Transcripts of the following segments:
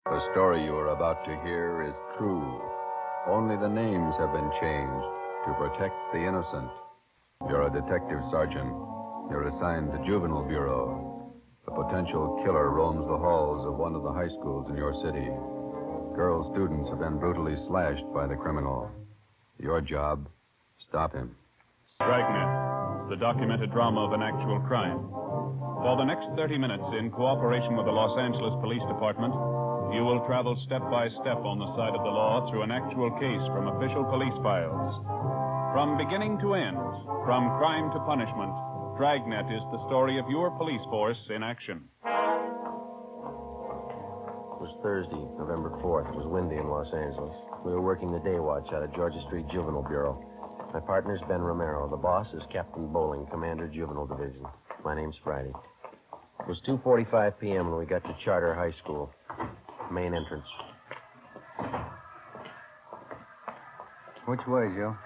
The story you are about to hear is true. Only the names have been changed to protect the innocent. You're a detective sergeant. You're assigned to Juvenile Bureau. A potential killer roams the halls of one of the high schools in your city. Girl students have been brutally slashed by the criminal. Your job, stop him. Dragnet, the documented drama of an actual crime. For the next 30 minutes, in cooperation with the Los Angeles Police Department, you will travel step by step on the side of the law through an actual case from official police files. From beginning to end, from crime to punishment, Dragnet is the story of your police force in action. It was Thursday, November 4th. It was windy in Los Angeles. We were working the day watch out of Georgia Street Juvenile Bureau. My partner's Ben Romero. The boss is Captain Bowling, Commander Juvenile Division. My name's Friday. It was 2:45 p.m. when we got to Charter High School. Main entrance. Which way, Joe?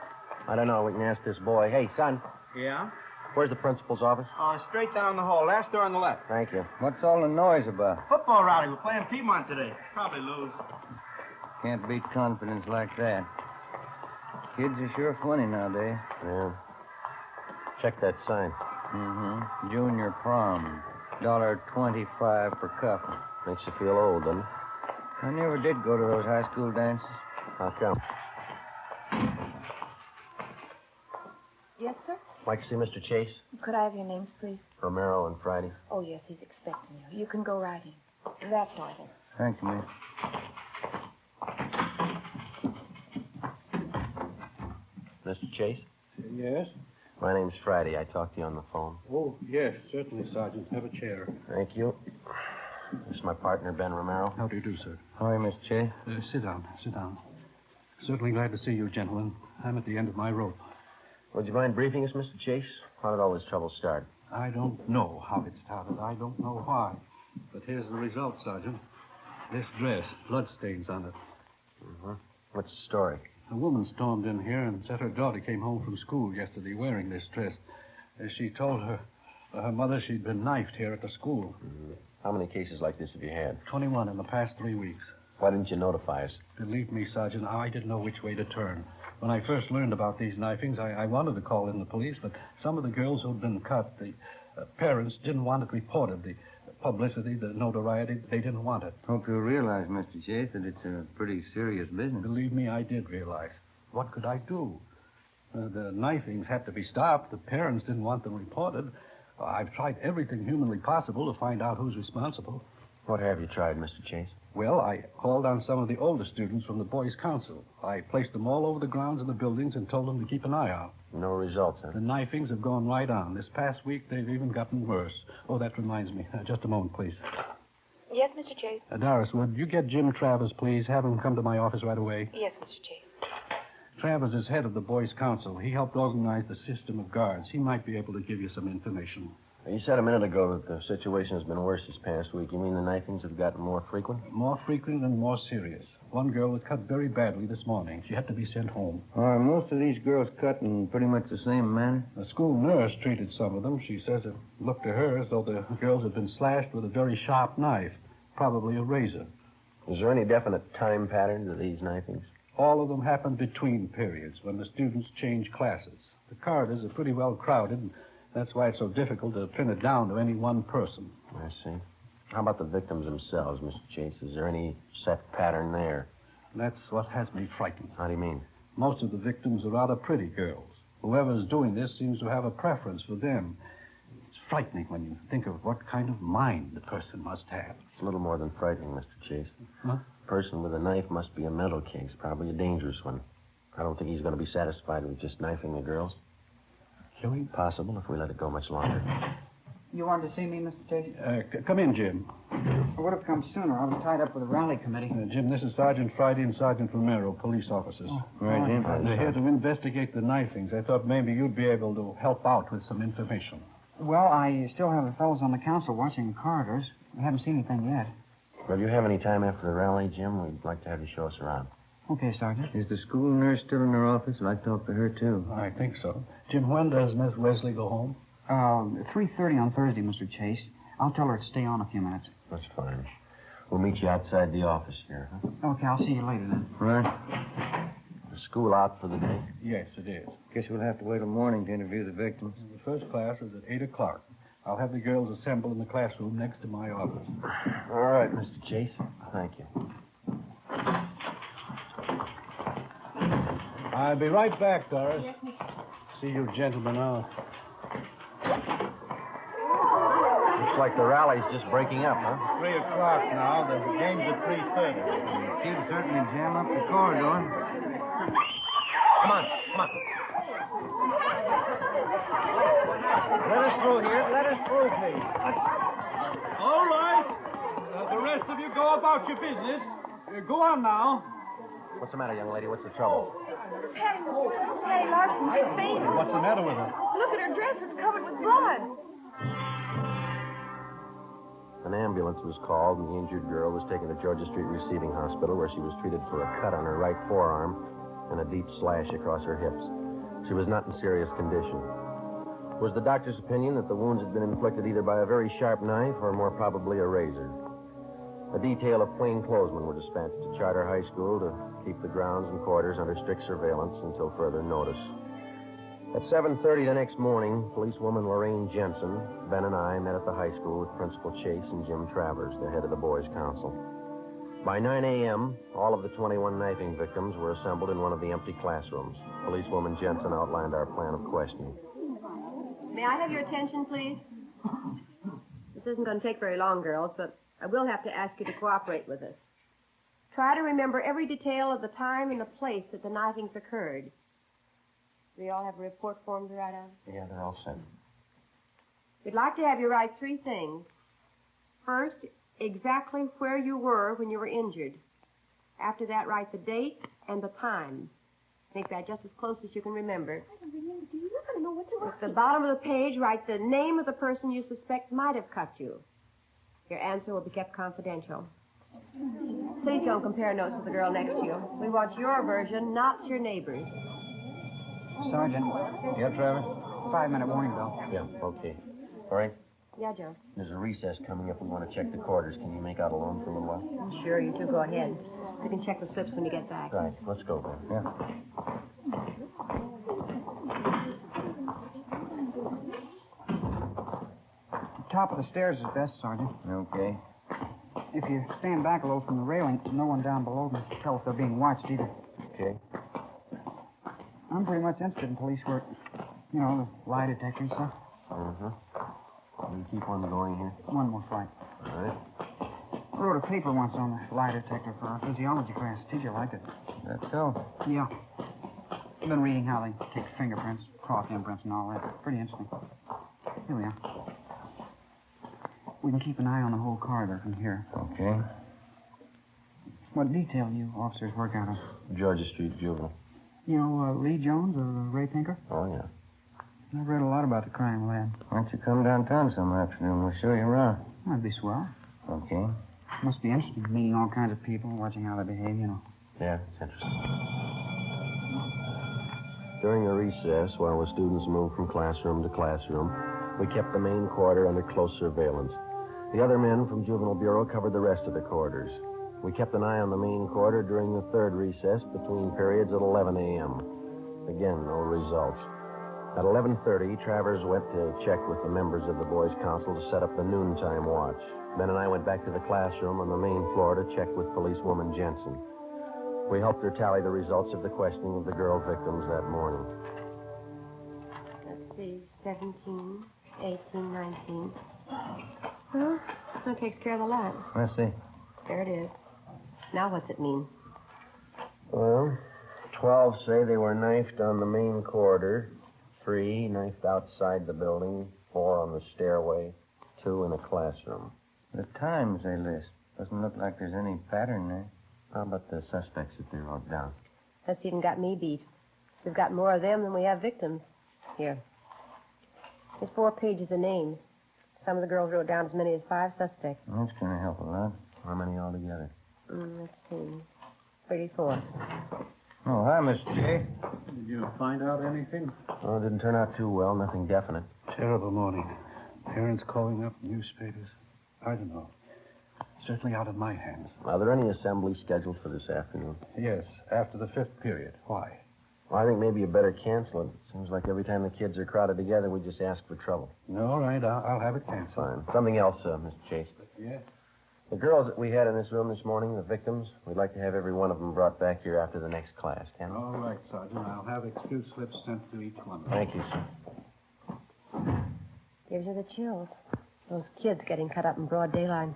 I don't know. We can ask this boy. Hey, son, Yeah? where's the principal's office? Straight down the hall. Last door on the left. Thank you. What's all the noise about? Football rally. We're playing Piedmont today. Probably lose. Can't beat confidence like that. Kids are sure funny nowadays. Yeah. Check that sign. Mm-hmm. Junior prom. $1.25 per couple. Makes you feel old, doesn't it? I never did go to those high school dances. How come? Yes, sir? Like to see Mr. Chase? Could I have your names, please? Romero and Friday. Oh, yes, he's expecting you. You can go right in. That's all. Thank you, miss. Mr. Chase? Yes? My name's Friday. I talked to you on the phone. Oh, yes, certainly, Sergeant. Have a chair. Thank you. This is my partner, Ben Romero. How do you do, sir? Hi, Miss Chase. Sit down. Certainly glad to see you, gentlemen. I'm at the end of my rope. Would you mind briefing us, Mr. Chase? How did all this trouble start? I don't know how it started. I don't know why. But here's the result, Sergeant. This dress, bloodstains on it. Mm-hmm. What's the story? A woman stormed in here and said her daughter came home from school yesterday wearing this dress. She told her mother she'd been knifed here at the school. Mm-hmm. How many cases like this have you had? 21 in the past 3 weeks. Why didn't you notify us? Believe me, Sergeant, I didn't know which way to turn. When I first learned about these knifings, I wanted to call in the police, but some of the girls who'd been cut, the parents didn't want it reported. The publicity, the notoriety, they didn't want it. Hope you realize, Mr. Chase, that it's a pretty serious business. Believe me, I did realize. What could I do? The knifings had to be stopped. The parents didn't want them reported. I've tried everything humanly possible to find out who's responsible. What have you tried, Mr. Chase? Well, I called on some of the older students from the Boys' Council. I placed them all over the grounds of the buildings and told them to keep an eye out. No results, huh? The knifings have gone right on. This past week, they've even gotten worse. Oh, that reminds me. Just a moment, please. Yes, Mr. Chase? Doris, would you get Jim Travers, please? Have him come to my office right away. Yes, Mr. Chase. Travers is head of the Boys' Council. He helped organize the system of guards. He might be able to give you some information. You said a minute ago that the situation has been worse this past week. You mean the knifings have gotten more frequent? More frequent and more serious. One girl was cut very badly this morning. She had to be sent home. Are most of these girls cut in pretty much the same manner? The school nurse treated some of them. She says it looked to her as though the girls had been slashed with a very sharp knife, probably a razor. Is there any definite time pattern to these knifings? All of them happened between periods when the students changed classes. The corridors are pretty well crowded, and that's why it's so difficult to pin it down to any one person. I see. How about the victims themselves, Mr. Chase? Is there any set pattern there? That's what has me frightened. How do you mean? Most of the victims are rather pretty girls. Whoever's doing this seems to have a preference for them. It's frightening when you think of what kind of mind the person must have. It's a little more than frightening, Mr. Chase. Huh? A person with a knife must be a mental case, probably a dangerous one. I don't think he's going to be satisfied with just knifing the girls. Louis? Possible if we let it go much longer. You wanted to see me, Mr. Chase? Come in, Jim. I would have come sooner. I was tied up with the rally committee. Jim, this is Sergeant Friday and Sergeant Romero, police officers. Right, Jim. They're here to investigate the knifings. I thought maybe you'd be able to help out with some information. Well, I still have the fellows on the council watching the corridors. We haven't seen anything yet. Well, if you have any time after the rally, Jim, we'd like to have you show us around. Okay, Sergeant. Is the school nurse still in her office? I'd like to talk to her, too. I think so. Jim, when does Miss Wesley go home? 3:30 on Thursday, Mr. Chase. I'll tell her to stay on a few minutes. That's fine. We'll meet you outside the office here, huh? Okay, I'll see you later then. Right. Is school out for the day? Yes, it is. Guess we'll have to wait till morning to interview the victims. The first class is at 8 o'clock. I'll have the girls assemble in the classroom next to my office. All right, Mr. Chase. Thank you. I'll be right back, Doris. See you gentlemen out. Looks like the rally's just breaking up, huh? 3 o'clock now. The game's at 3:30. Kids certainly jam up the corridor. Come on. Let us through here. Let us through, please. All right. The rest of you go about your business. Go on now. What's the matter, young lady? What's the trouble? Patty Larson, she's fainted. What's the matter with her? Look at her dress. It's covered with blood. An ambulance was called, and the injured girl was taken to Georgia Street Receiving Hospital, where she was treated for a cut on her right forearm and a deep slash across her hips. She was not in serious condition. It was the doctor's opinion that the wounds had been inflicted either by a very sharp knife or more probably a razor. A detail of plainclothesmen were dispatched to Charter High School to keep the grounds and quarters under strict surveillance until further notice. At 7:30 the next morning, policewoman Lorraine Jensen, Ben, and I met at the high school with Principal Chase and Jim Travers, the head of the boys' council. By 9 a.m., all of the 21 knifing victims were assembled in one of the empty classrooms. Policewoman Jensen outlined our plan of questioning. May I have your attention, please? This isn't going to take very long, girls, but I will have to ask you to cooperate with us. Try to remember every detail of the time and the place that the knifings occurred. Do you all have a report form to write on? Yeah, they're all set. We'd like to have you write 3 things. First, exactly where you were when you were injured. After that, write the date and the time. Make that just as close as you can remember. I don't remember. Do you not know what to write? At the bottom of the page, write the name of the person you suspect might have cut you. Your answer will be kept confidential. Please don't compare notes with the girl next to you. We want your version, not your neighbor's. Sergeant, Yeah, Travis? 5-minute warning bell. Yeah, okay. All right. Yeah, Joe. There's a recess coming up. We want to check the quarters. Can you make out alone for a little while? Sure, you two go ahead. You can check the slips when you get back. Right. Let's go, Ben. Yeah. The top of the stairs is best, Sergeant. Okay. If you stand back a little from the railing, no one down below can tell if they're being watched either. Okay. I'm pretty much interested in police work. You know, the lie detector and stuff. Uh-huh. You keep on going here. One more flight. All right. I wrote a paper once on the lie detector for our physiology class. Teacher liked it. That's so. Yeah. I've been reading how they take fingerprints, cloth imprints, and all that. Pretty interesting. Here we are. We can keep an eye on the whole corridor from here. Okay. What detail you officers work out of? Georgia Street Juvenile. You know Lee Jones or Ray Pinker? Oh, yeah. I've read a lot about the crime lab. Why don't you come downtown some afternoon? We'll show you around. That'd be swell. Okay. Must be interesting, meeting all kinds of people, watching how they behave, you know. Yeah, it's interesting. During a recess, while the students moved from classroom to classroom, we kept the main quarter under close surveillance. The other men from Juvenile Bureau covered the rest of the quarters. We kept an eye on the main quarter during the third recess between periods at 11 a.m. Again, no results. At 11:30, Travers went to check with the members of the boys' council to set up the noontime watch. Ben and I went back to the classroom on the main floor to check with policewoman Jensen. We helped her tally the results of the questioning of the girl victims that morning. Let's see, 17, 18, 19. Well, that takes care of the lot. Let's see. There it is. Now what's it mean? Well, 12 say they were knifed on the main corridor, 3 knifed outside the building, 4 on the stairway, 2 in a classroom. The times they list. Doesn't look like there's any pattern there. How about the suspects that they wrote down? That's even got me beat. We've got more of them than we have victims. Here. There's 4 pages of names. Some of the girls wrote down as many as 5 suspects. That's going to help a lot. How many altogether? Let's see. 34. Oh, hi, Mr. J. Did you find out anything? Well, it didn't turn out too well. Nothing definite. Terrible morning. Parents calling up, newspapers. I don't know. certainly out of my hands. Are there any assemblies scheduled for this afternoon? Yes, after the 5th period. Why? Well, I think maybe you better cancel it. Seems like every time the kids are crowded together, we just ask for trouble. All right, I'll have it canceled. Fine. Something else, Mr. Chase. Yes? The girls that we had in this room this morning, the victims, we'd like to have every one of them brought back here after the next class, can we? All right, Sergeant. I'll have excuse slips sent to each one. Thank you, sir. Gives you the chills. Those kids getting cut up in broad daylight.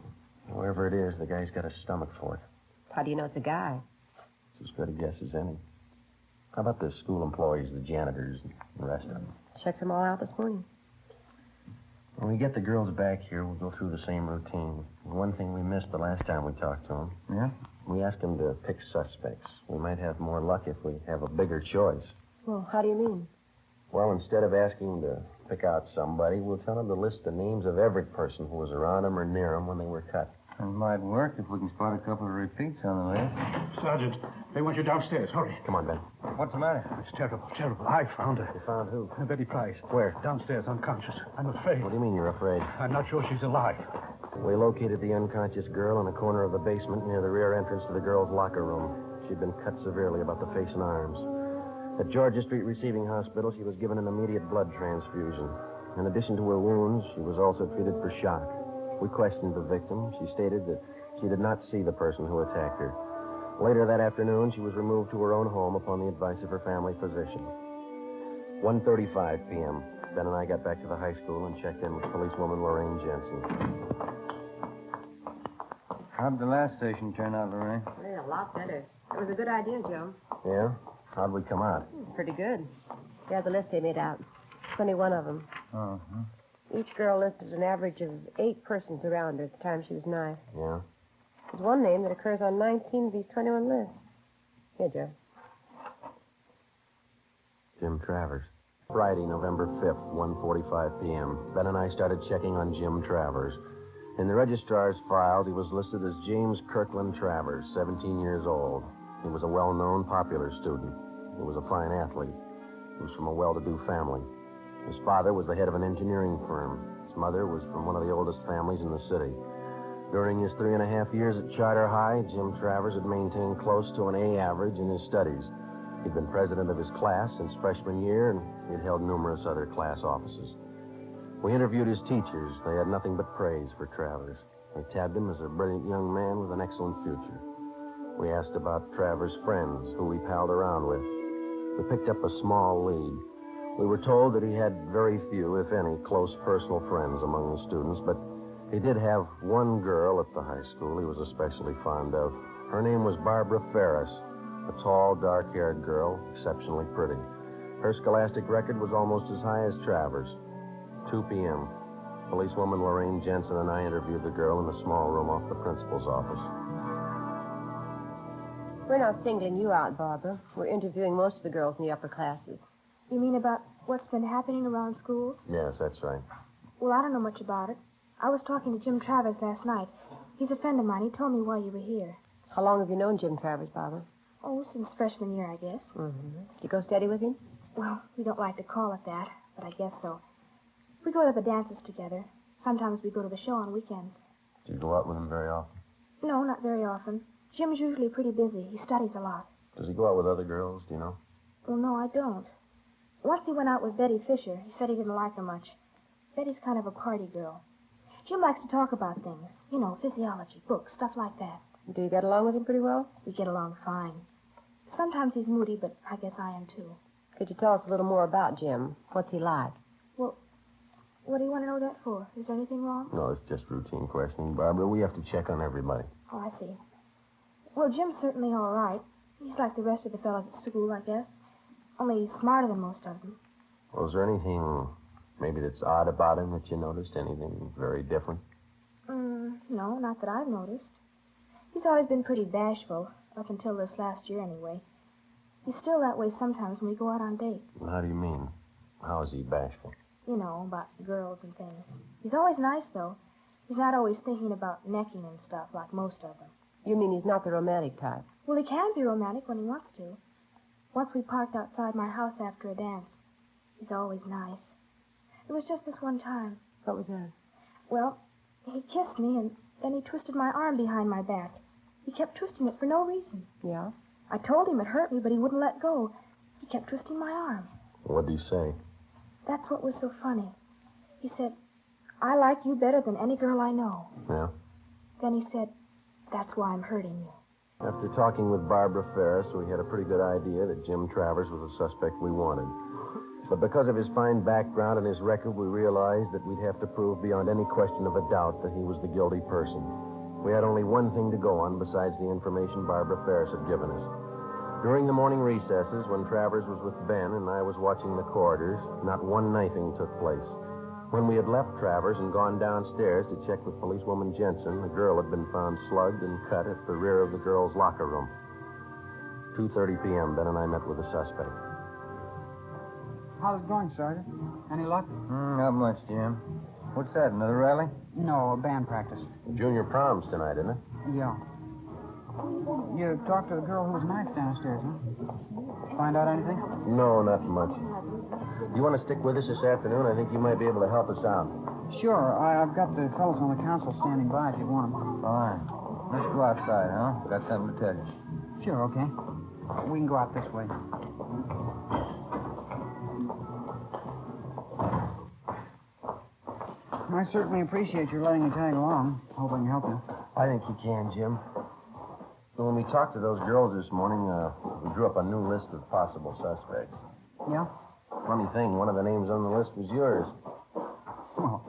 Whoever it is, the guy's got a stomach for it. How do you know it's a guy? It's as good a guess as any. How about the school employees, the janitors, and the rest of them? Checked them all out this morning. When we get the girls back here, we'll go through the same routine. One thing we missed the last time we talked to them. Yeah? We asked them to pick suspects. We might have more luck if we have a bigger choice. Well, how do you mean? Well, instead of asking them to pick out somebody, we'll tell them to list the names of every person who was around them or near them when they were cut. It might work if we can spot a couple of repeats on the list. Sergeant, they want you downstairs. Hurry. Come on, Ben. What's the matter? It's terrible, terrible. I found her. You found who? Betty Price. Where? Downstairs, unconscious. I'm afraid. What do you mean you're afraid? I'm not sure she's alive. We located the unconscious girl in a corner of the basement near the rear entrance to the girls' locker room. She'd been cut severely about the face and arms. At Georgia Street Receiving Hospital, she was given an immediate blood transfusion. In addition to her wounds, she was also treated for shock. We questioned the victim. She stated that she did not see the person who attacked her. Later that afternoon, she was removed to her own home upon the advice of her family physician. 1:35 p.m. Ben and I got back to the high school and checked in with policewoman Lorraine Jensen. How'd the last station turn out, Lorraine? Yeah, a lot better. It was a good idea, Joe. Yeah? How'd we come out? Pretty good. There's the list they made out. 21 of them. Uh-huh. Each girl listed an average of 8 persons around her at the time she was knifed. Yeah? There's one name that occurs on 19 of these 21 lists. Here, Joe. Jim Travers. Friday, November 5th, 1:45 p.m. Ben and I started checking on Jim Travers. In the registrar's files, he was listed as James Kirkland Travers, 17 years old. He was a well-known, popular student. He was a fine athlete. He was from a well-to-do family. His father was the head of an engineering firm. His mother was from one of the oldest families in the city. During his 3.5 years at Charter High, Jim Travers had maintained close to an A average in his studies. He'd been president of his class since freshman year, and he'd held numerous other class offices. We interviewed his teachers. They had nothing but praise for Travers. They tabbed him as a brilliant young man with an excellent future. We asked about Travers' friends, who he palled around with. We picked up a small lead. We were told that he had very few, if any, close personal friends among the students, but he did have one girl at the high school he was especially fond of. Her name was Barbara Ferris, a tall, dark-haired girl, exceptionally pretty. Her scholastic record was almost as high as Travers. 2 p.m. Policewoman Lorraine Jensen and I interviewed the girl in the small room off the principal's office. We're not singling you out, Barbara. We're interviewing most of the girls in the upper classes. You mean about what's been happening around school? Yes, that's right. Well, I don't know much about it. I was talking to Jim Travers last night. He's a friend of mine. He told me why you were here. How long have you known Jim Travers, Barbara? Oh, since freshman year, I guess. Mm-hmm. Do you go steady with him? Well, we don't like to call it that, but I guess so. We go to the dances together. Sometimes we go to the show on weekends. Do you go out with him very often? No, not very often. Jim's usually pretty busy. He studies a lot. Does he go out with other girls, do you know? Well, no, I don't. Once he went out with Betty Fisher. He said he didn't like her much. Betty's kind of a party girl. Jim likes to talk about things. You know, physiology, books, stuff like that. Do you get along with him pretty well? We get along fine. Sometimes he's moody, but I guess I am too. Could you tell us a little more about Jim? What's he like? Well, what do you want to know that for? Is there anything wrong? No, it's just routine questioning, Barbara. We have to check on everybody. Oh, I see. Well, Jim's certainly all right. He's like the rest of the fellows at school, I guess. Only he's smarter than most of them. Well, is there anything maybe that's odd about him that you noticed? Anything very different? No, not that I've noticed. He's always been pretty bashful, up until this last year anyway. He's still that way sometimes when we go out on dates. Well, how do you mean? How is he bashful? You know, about girls and things. He's always nice, though. He's not always thinking about necking and stuff like most of them. You mean he's not the romantic type? Well, he can be romantic when he wants to. Once we parked outside my house after a dance. He's always nice. It was just this one time. What was that? Well, he kissed me, and Then he twisted my arm behind my back. He kept twisting it for no reason. Yeah? I told him it hurt me, but he wouldn't let go. He kept twisting my arm. What did he say? That's what was so funny. He said, I like you better than any girl I know. Yeah? Then he said, that's why I'm hurting you. After talking with Barbara Ferris, we had a pretty good idea that Jim Travers was the suspect we wanted. But because of his fine background and his record, we realized that we'd have to prove beyond any question of a doubt that he was the guilty person. We had only one thing to go on besides the information Barbara Ferris had given us. During the morning recesses, when Travers was with Ben and I was watching the corridors, not one knifing took place. When we had left Travers and gone downstairs to check with policewoman Jensen, a girl had been found slugged and cut at the rear of the girls' locker room. 2:30 p.m., Ben and I met with the suspect. How's it going, Sergeant? Any luck? Not much, Jim. What's that, another rally? No, band practice. Junior prom's tonight, isn't it? Yeah. You talked to the girl who was knifed downstairs, huh? Find out anything? No, not much. You want to stick with us this afternoon? I think you might be able to help us out. Sure. I've got the fellows on the council standing by if you want them. Fine. Let's go outside, huh? Got something to tell you. Sure, okay. We can go out this way. I certainly appreciate your letting me tag along. Hope I can help you. I think you can, Jim. So when we talked to those girls this morning, we drew up a new list of possible suspects. Yeah? Funny thing, one of the names on the list was yours. Well,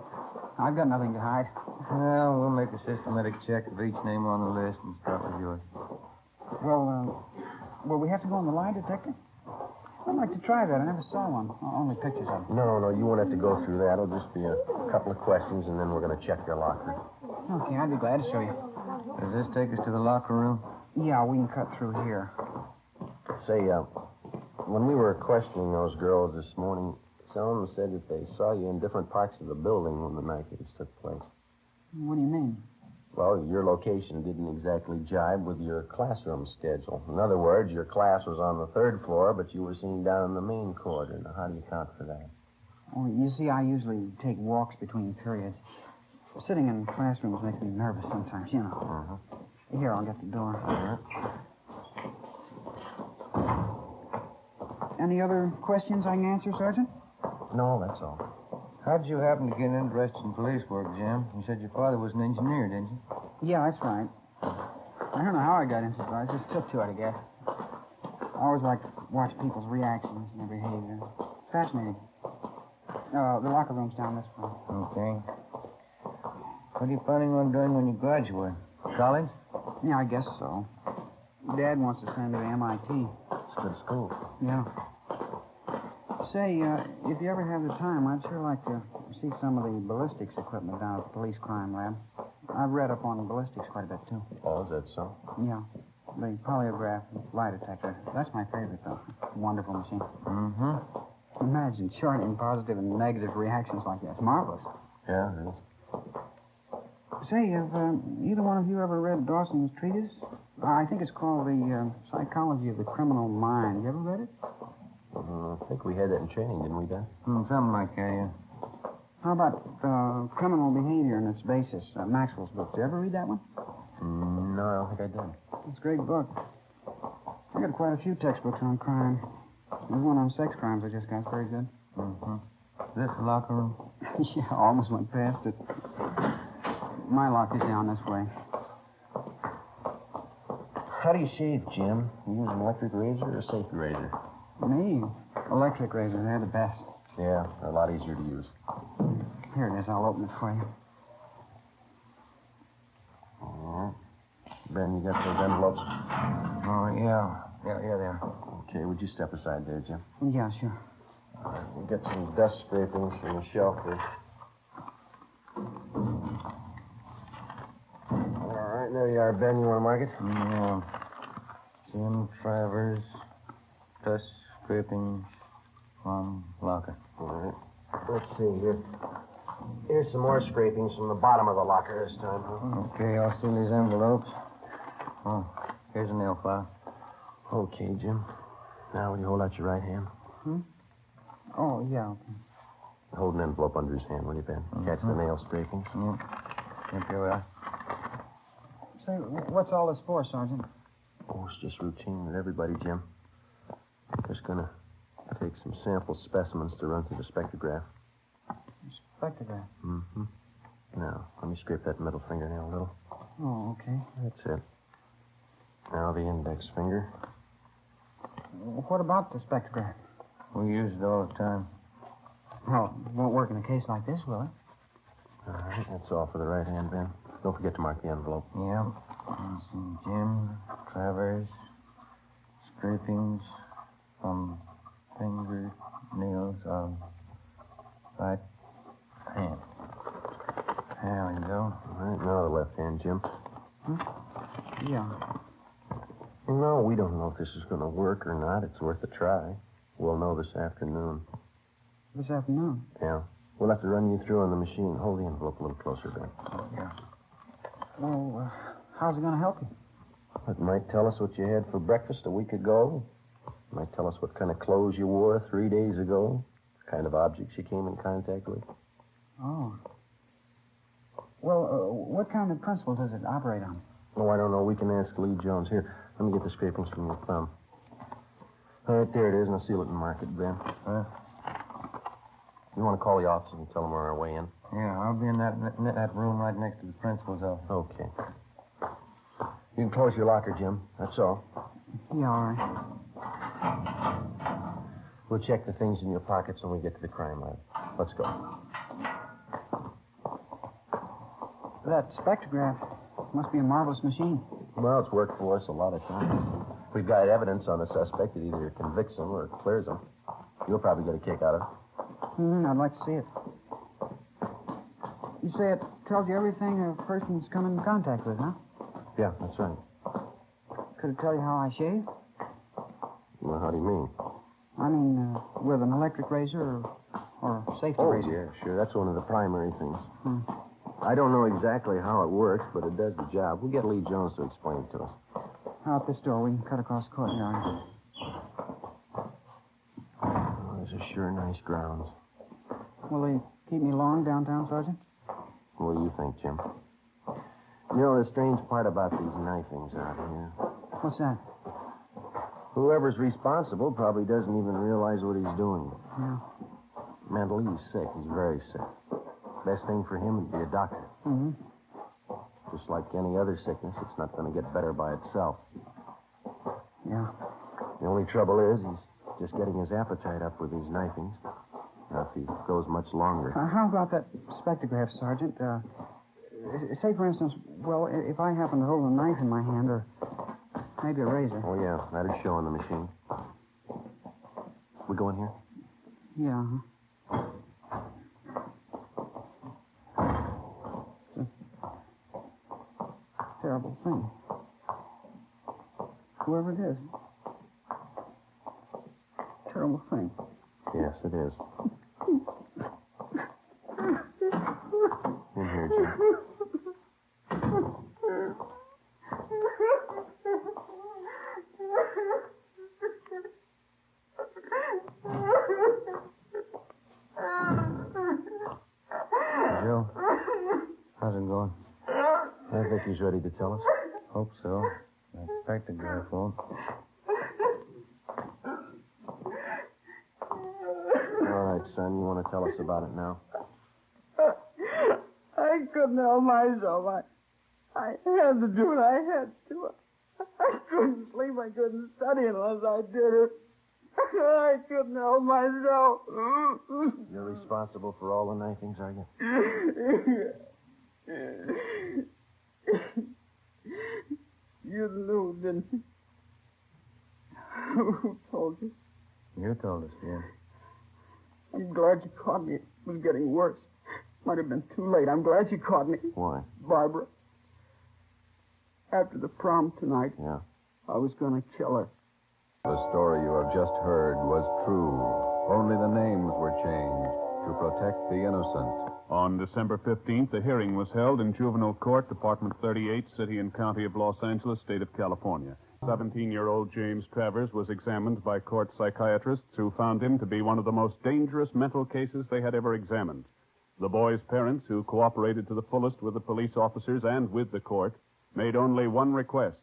I've got nothing to hide. Well, we'll make a systematic check of each name on the list and start with yours. Well, will we have to go on the lie detector? I'd like to try that. I never saw one. Only pictures of them. No, you won't have to go through that. It'll just be a couple of questions, and then we're going to check your locker. Okay, I'd be glad to show you. Does this take us to the locker room? Yeah, we can cut through here. Say, when we were questioning those girls this morning, some of them said that they saw you in different parts of the building when the knifings took place. What do you mean? Well, your location didn't exactly jibe with your classroom schedule. In other words, your class was on the 3rd floor, but you were seen down in the main corridor. Now, how do you account for that? Well, you see, I usually take walks between periods. Sitting in classrooms makes me nervous sometimes, you know. Uh-huh. Here, I'll get the door. All right. Any other questions I can answer, Sergeant? No, that's all. How'd you happen to get interested in police work, Jim? You said your father was an engineer, didn't you? Yeah, that's right. I don't know how I got into it. I just took to it, I guess. I always like to watch people's reactions and their behavior. Fascinating. The locker room's down this way. Okay. What are you planning on doing when you graduate? College? Yeah, I guess so. Dad wants to send me to MIT. It's a good school. Yeah. Say, if you ever have the time, I'd sure like to see some of the ballistics equipment down at the police crime lab. I've read up on ballistics quite a bit, too. Oh, is that so? Yeah. The polygraph lie detector. That's my favorite, though. Wonderful machine. Mm-hmm. Imagine charting positive and negative reactions like that. It's marvelous. Yeah, it is. Say, have either one of you ever read Dawson's treatise? I think it's called The Psychology of the Criminal Mind. You ever read it? I think we had that in training, didn't we, Dan? Something like that, yeah. How about Criminal Behavior and Its Basis? Maxwell's book. Did you ever read that one? No, I don't think I did. It's a great book. I got quite a few textbooks on crime. There's one on sex crimes I just got. It's very good. Mm-hmm. Is this the locker room? Yeah, almost went past it. My lock is down this way. How do you shave, Jim? You use an electric razor or a safety razor? Me? Electric razor. They're the best. Yeah, they're a lot easier to use. Here it is. I'll open it for you. All right. Ben, you got those envelopes? Oh, yeah. Yeah, there. Okay, would you step aside there, Jim? Yeah, sure. All right, we'll get some dust scrapings from the shelf there. All right, there you are, Ben. You want to mark it? Yeah. Jim Travers, dust scrapings from locker. All right. Let's see here. Here's some more scrapings from the bottom of the locker this time, huh? Okay, I'll see these envelopes. Oh, here's a nail file. Okay, Jim. Now, will you hold out your right hand? Oh, yeah, okay. Hold an envelope under his hand, will you, Ben? Catch the nail scrapings. Yeah. Yep, here we are. Say, what's all this for, Sergeant? Oh, it's just routine with everybody, Jim. Just gonna take some sample specimens to run through the spectrograph. Spectrograph? Mm-hmm. Now, let me scrape that middle fingernail a little. Oh, okay. That's it. Now the index finger. What about the spectrograph? We use it all the time. Well, it won't work in a case like this, will it? All right, that's all for the right hand, Ben. Don't forget to mark the envelope. Yeah. And some Jim, Travers, scrapings from finger nails of right hand. There we go. All right, now the left hand, Jim. Yeah. No, we don't know if this is going to work or not. It's worth a try. We'll know this afternoon. This afternoon? Yeah. We'll have to run you through on the machine. Hold the envelope a little closer, Ben. Yeah. Well, how's it going to help you? It might tell us what you had for breakfast a week ago. It might tell us what kind of clothes you wore 3 days ago. The kind of objects you came in contact with. Oh. Well, what kind of principle does it operate on? Oh, I don't know. We can ask Lee Jones. Here, let me get the scrapings from your thumb. All right, there it is. Now seal it and mark it, Ben. You want to call the office and tell them we're on our way in? Yeah, I'll be in that room right next to the principal's office. Okay. You can close your locker, Jim. That's all. Yeah, all right. We'll check the things in your pockets when we get to the crime lab. Let's go. That spectrograph must be a marvelous machine. Well, it's worked for us a lot of times. If we've got evidence on the suspect, it either convicts him or it clears him. You'll probably get a kick out of it. I'd like to see it. You say it tells you everything a person's come in contact with, huh? Yeah, that's right. Could it tell you how I shave? Well, how do you mean? I mean, with an electric razor or safety razor. Yeah, sure. That's one of the primary things. I don't know exactly how it works, but it does the job. We'll get Lee Jones to explain it to us. Out this door. We can cut across the courtyard. Oh, these are sure nice grounds. Will they keep me long downtown, Sergeant? What do you think, Jim? You know, the strange part about these knifings out here. What's that? Whoever's responsible probably doesn't even realize what he's doing. Yeah. Mentally, he's sick. He's very sick. Best thing for him would be a doctor. Mm-hmm. Just like any other sickness, it's not going to get better by itself. Yeah. The only trouble is he's just getting his appetite up with these knifings. Now, if he goes much longer... How about that spectrograph, Sergeant? Say, for instance, well, if I happen to hold a knife in my hand or maybe a razor. Oh, yeah, that'll show on the machine. We go in here? Yeah. Terrible thing. Whoever it is. Terrible thing. Yes, it is. In here, Jim. Joe, how's it going? I think he's ready to tell us. Hope so. I expect the girl won't. All right, son, you want to tell us about it now? I couldn't help myself. I had to do it. I had to. I couldn't sleep. I couldn't study unless I did it. I couldn't help myself. You're responsible for all the knifings, are you? You knew, didn't you? Who told you? You told us, yeah. I'm glad you caught me. It was getting worse. Might have been too late. I'm glad you caught me. Why? Barbara. After the prom tonight, Yeah. I was going to kill her. The story you have just heard was true. Only the names were changed to protect the innocent. On December 15th, a hearing was held in Juvenile Court, Department 38, City and County of Los Angeles, State of California. 17-year-old James Travers was examined by court psychiatrists who found him to be one of the most dangerous mental cases they had ever examined. The boy's parents, who cooperated to the fullest with the police officers and with the court, made only one request,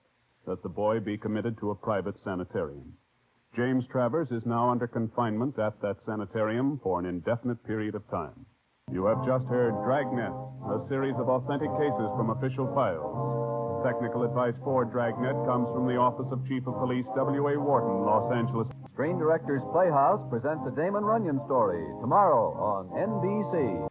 that the boy be committed to a private sanitarium. James Travers is now under confinement at that sanitarium for an indefinite period of time. You have just heard Dragnet, a series of authentic cases from official files. Technical advice for Dragnet comes from the Office of Chief of Police W.A. Wharton, Los Angeles. Screen Directors Playhouse presents a Damon Runyon story tomorrow on NBC.